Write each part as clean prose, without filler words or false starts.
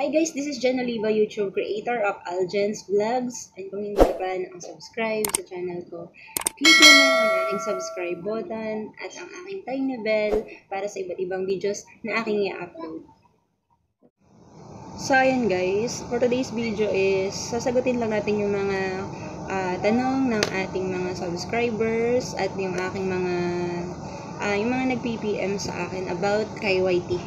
Hi guys, this is Jen Oliva, YouTube creator of Algen's Vlogs. And kung hindi ka pa nakasubscribe sa channel ko, click mo na ang aking subscribe button at ang aking tiny bell para sa iba't ibang videos na aking i-upload. So ayan guys, for today's video is sasagutin lang natin yung mga tanong ng ating mga subscribers at yung aking yung mga nag-PPM sa akin about kay YT.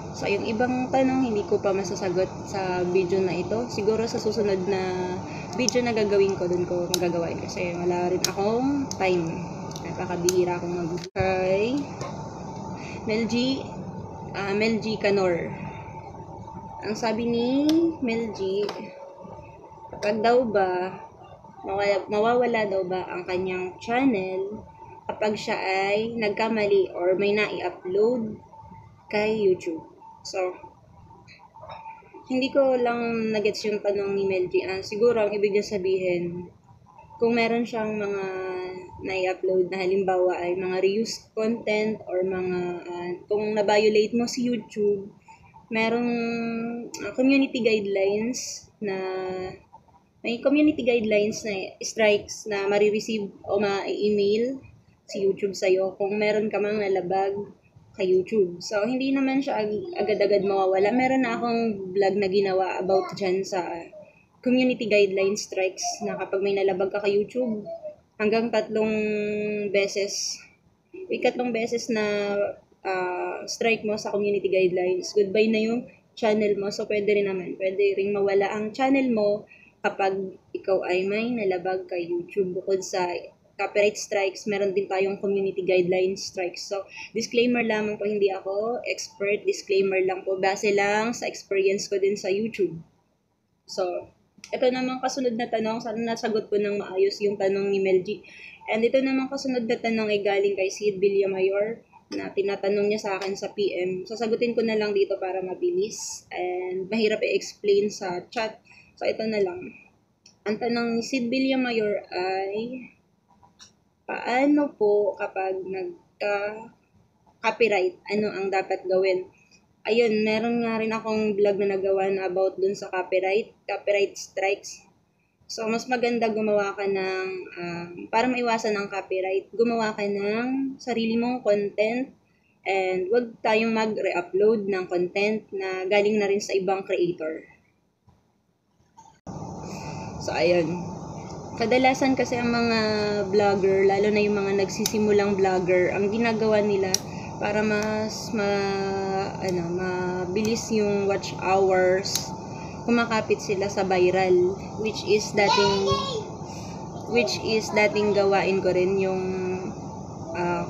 So, yung ibang tanong hindi ko pa masasagot sa video na ito. Siguro sa susunod na video na gagawin ko, dun ko magagawain kasi wala rin akong time. Napakabihira akong mag-kay Mel G Canor. Ang sabi ni Mel G, kapag daw ba mawawala daw ba ang kanyang channel kapag siya ay nagkamali or may nai-upload kay YouTube? So, hindi ko lang nagets yung tanong ni Mel G. Siguro, ang ibig niya sabihin, kung meron siyang mga na-upload na halimbawa ay mga reused content or mga, kung na-violate mo si YouTube, merong community guidelines na, may community guidelines na strikes na marireceive o ma-email si YouTube sa'yo kung meron ka mang nalabag kay YouTube. So, hindi naman siya agad-agad mawawala. Meron na akong vlog na ginawa about dyan sa community guideline strikes na kapag may nalabag ka kay YouTube, hanggang tatlong beses na strike mo sa community guidelines, goodbye na yung channel mo. So, pwede rin mawala ang channel mo kapag ikaw ay may nalabag kay YouTube. Bukod sa copyright strikes, meron din tayong community guidelines strikes. So, disclaimer lamang po, hindi ako expert. Disclaimer lang po, base lang sa experience ko din sa YouTube. So, ito naman kasunod na tanong. Sana nasagot ko ng maayos yung tanong ni Mel G. And ito naman kasunod na tanong ay galing kay Sid Villamayor na tinatanong niya sa akin sa PM. Sasagutin ko na lang dito para mabilis and mahirap i-explain sa chat. So, ito na lang. Ang tanong ni Sid Villamayor ay, paano po kapag nagka-copyright? Ano ang dapat gawin? Ayun, meron nga rin akong vlog na nagawa na about dun sa copyright strikes. So, mas maganda gumawa ka ng, para maiwasan ang copyright, gumawa ka ng sarili mong content and wag tayong mag-re-upload ng content na galing na rin sa ibang creator. So, ayun. Kadalasan kasi ang mga vlogger, lalo na yung mga nagsisimulang vlogger, ang ginagawa nila para mabilis yung watch hours, kumakapit sila sa viral, which is dating gawain ko rin yung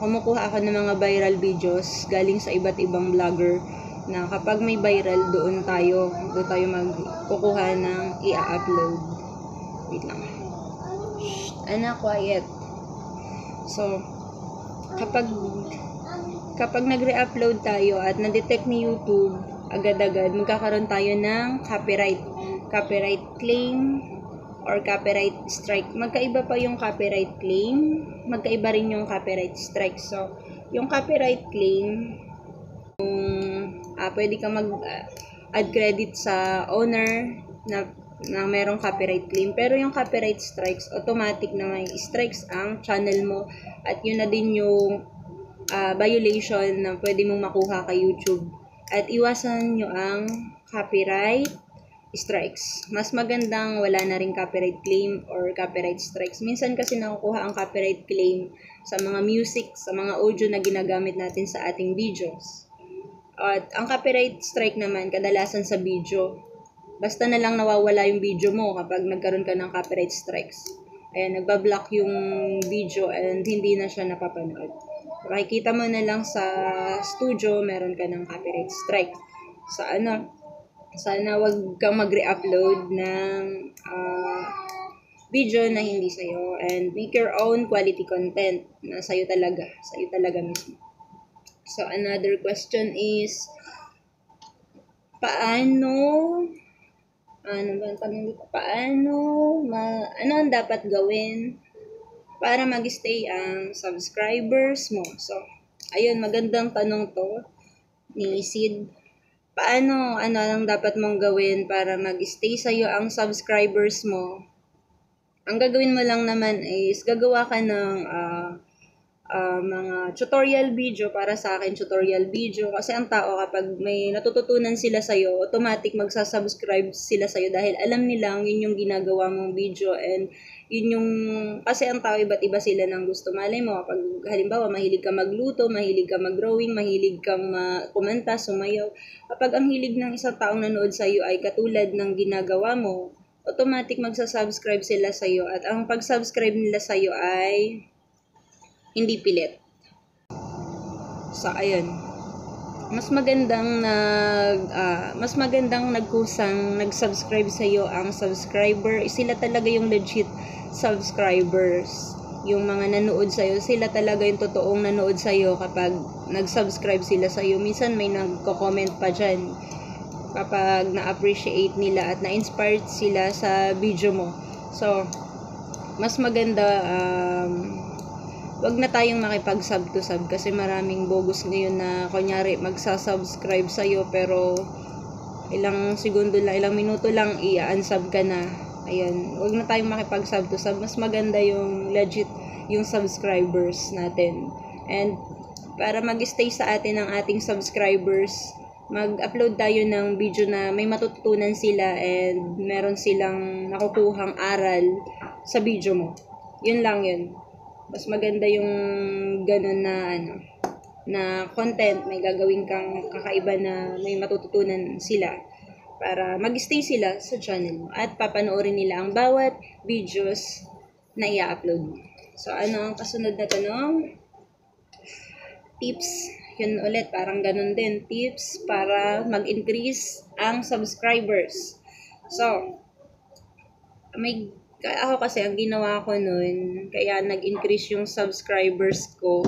kumukuha ako ng mga viral videos galing sa iba't ibang vlogger na kapag may viral doon tayo magkukuha ng i-upload. Wait lang. Quiet. So, kapag nagre-upload tayo at na-detect ni YouTube, agad-agad magkakaroon tayo ng copyright claim or copyright strike. Magkaiba pa yung copyright claim, magkaiba rin yung copyright strike. So, yung copyright claim, pwede kang mag-add credit sa owner na merong copyright claim. Pero yung copyright strikes, automatic na may strikes ang channel mo at yun na din yung violation na pwede mong makuha kay YouTube. At iwasan nyo ang copyright strikes. Mas magandang wala na rin copyright claim or copyright strikes. Minsan kasi nakukuha ang copyright claim sa mga music, sa mga audio na ginagamit natin sa ating videos. At ang copyright strike naman kadalasan sa video. Basta na lang nawawala yung video mo kapag nagkaroon ka ng copyright strikes. Ayan, nagbablock yung video and hindi na siya napapanood. Makikita mo na lang sa studio, meron ka ng copyright strike. Sana wag kang mag-re-upload ng video na hindi sa'yo and make your own quality content na sa'yo talaga mismo. So, another question is, ano ang dapat gawin para mag-stay ang subscribers mo? So, ayun, magandang tanong to ni Sid. ano ang dapat mong gawin para mag-stay sa'yo ang subscribers mo? Ang gagawin mo lang naman is gagawa ka ng mga tutorial video. Para sa akin, tutorial video. Kasi ang tao kapag may natututunan sila sa'yo, automatic magsasubscribe sila sa'yo dahil alam nilang yun yung ginagawa mong video and yun yung, kasi ang tao iba't iba sila ng gusto. Malay mo, kapag halimbawa mahilig ka magluto, mahilig ka mag-drawing, mahilig kang kumanta, sumayaw. Kapag ang hilig ng isang taong nanood sa'yo ay katulad ng ginagawa mo, automatic magsasubscribe sila sa'yo at ang pag-subscribe nila sa'yo ay hindi pilit. So, ayun. Mas magandang nagkusang nag-subscribe sa iyo ang subscriber. Sila talaga yung legit subscribers. Yung mga nanood sa iyo, sila talaga yung totoong nanood sa iyo kapag nag-subscribe sila sa iyo. Minsan may nagko-comment pa diyan kapag na-appreciate nila at na-inspired sila sa video mo. So, mas maganda wag na tayong makipag-sub to sub kasi maraming bogus ngayon na kunyari magsasubscribe sa'yo pero ilang segundo lang, ilang minuto lang i-unsub ka na. Ayan, wag na tayong makipag-sub to sub. Mas maganda yung legit yung subscribers natin. And para mag-stay sa atin ang ating subscribers, mag-upload tayo ng video na may matututunan sila and meron silang nakukuhang aral sa video mo. Yun lang yun. Mas maganda yung ganun na content, may gagawin kang kakaiba na may matututunan sila para mag-stay sila sa channel mo at papanoorin nila ang bawat videos na i-upload mo. So, ano ang kasunod na tanong? Tips. Yun ulit, parang ganun din. Tips para mag-increase ang subscribers. So, ako kasi ang ginawa ko noon, kaya nag-increase yung subscribers ko.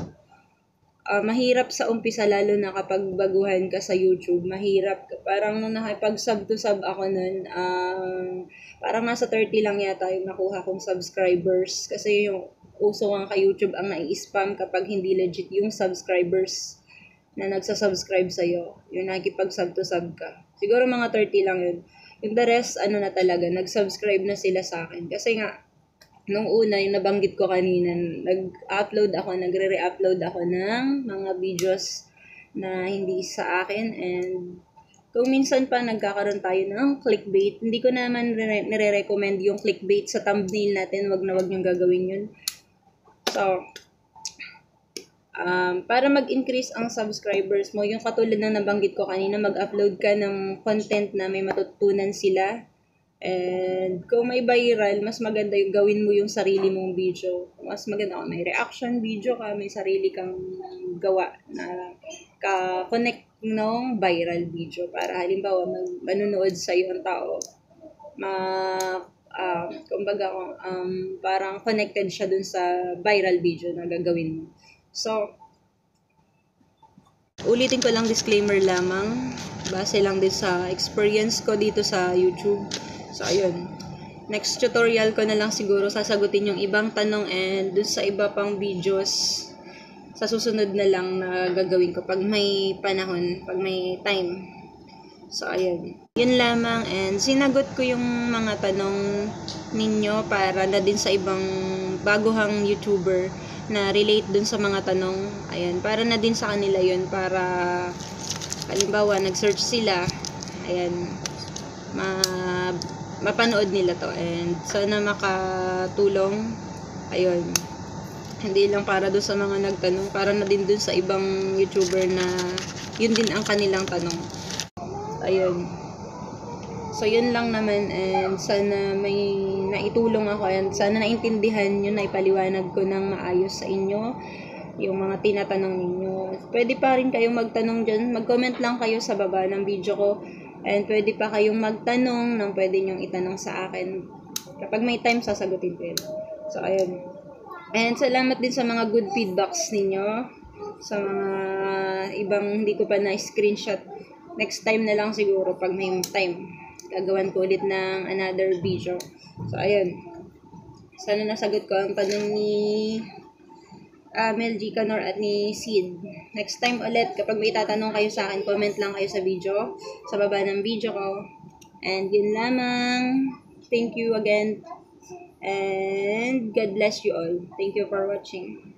Mahirap sa umpisa lalo na kapag baguhan ka sa YouTube. Mahirap. Parang nung nakipag-sub to sub ako noon, parang nasa 30 lang yata yung nakuha kong subscribers. Kasi yung uso nga kay YouTube ang nai-spam kapag hindi legit yung subscribers na nagsasubscribe sa'yo. Yung nakikipag-sub to sub ka. Siguro mga 30 lang yun. Yung the rest, talaga, nag-subscribe na sila sa akin. Kasi nga, nung una, yung nabanggit ko kanina, nagre-re-upload ako ng mga videos na hindi sa akin. And kung minsan pa nagkakaroon tayo ng clickbait, hindi ko naman nire-recommend yung clickbait sa thumbnail natin. Wag na wag niyong gagawin yun. So, para mag-increase ang subscribers mo, yung katulad ng nabanggit ko kanina, mag-upload ka ng content na may matutunan sila. And kung may viral, mas maganda yung gawin mo yung sarili mong video. Mas maganda kung may reaction video ka, may sarili kang gawa na ka-connect ng viral video. Para halimbawa, manunood sa iyo ang tao, parang connected siya dun sa viral video na gagawin mo. So, ulitin ko lang, disclaimer lamang, base lang din sa experience ko dito sa YouTube. So, ayun. Next tutorial ko na lang siguro sasagutin yung ibang tanong and dun sa iba pang videos sa susunod na lang na gagawin ko pag may panahon, pag may time. So, ayun. Yun lamang and sinagot ko yung mga tanong ninyo para na din sa ibang baguhang YouTuber na relate dun sa mga tanong. Ayan, para na din sa kanila yun para halimbawa nag-search sila, ayan, mapanood nila to and sana makatulong. Ayun, hindi lang para dun sa mga nagtanong, para na din dun sa ibang YouTuber na yun din ang kanilang tanong. Ayun. So, yun lang naman and sana may naitulong ako and sana naintindihan nyo, naipaliwanag ko ng maayos sa inyo yung mga tinatanong ninyo. Pwede pa rin kayong magtanong dyan. Mag-comment lang kayo sa baba ng video ko and pwede pa kayong magtanong ng pwede nyong itanong sa akin. Kapag may time, sasagutin ko yun. So, ayun. And salamat din sa mga good feedbacks ninyo. Sa mga ibang hindi ko pa na-screenshot. Next time na lang siguro pag may time. Gagawan ko ulit ng another video. So, ayun. Sana nasagot ko ang tanong ni Mel G. Canor at ni Sid. Next time ulit, kapag may tatanong kayo sa akin, comment lang kayo sa video, sa baba ng video ko. And yun lamang. Thank you again. And God bless you all. Thank you for watching.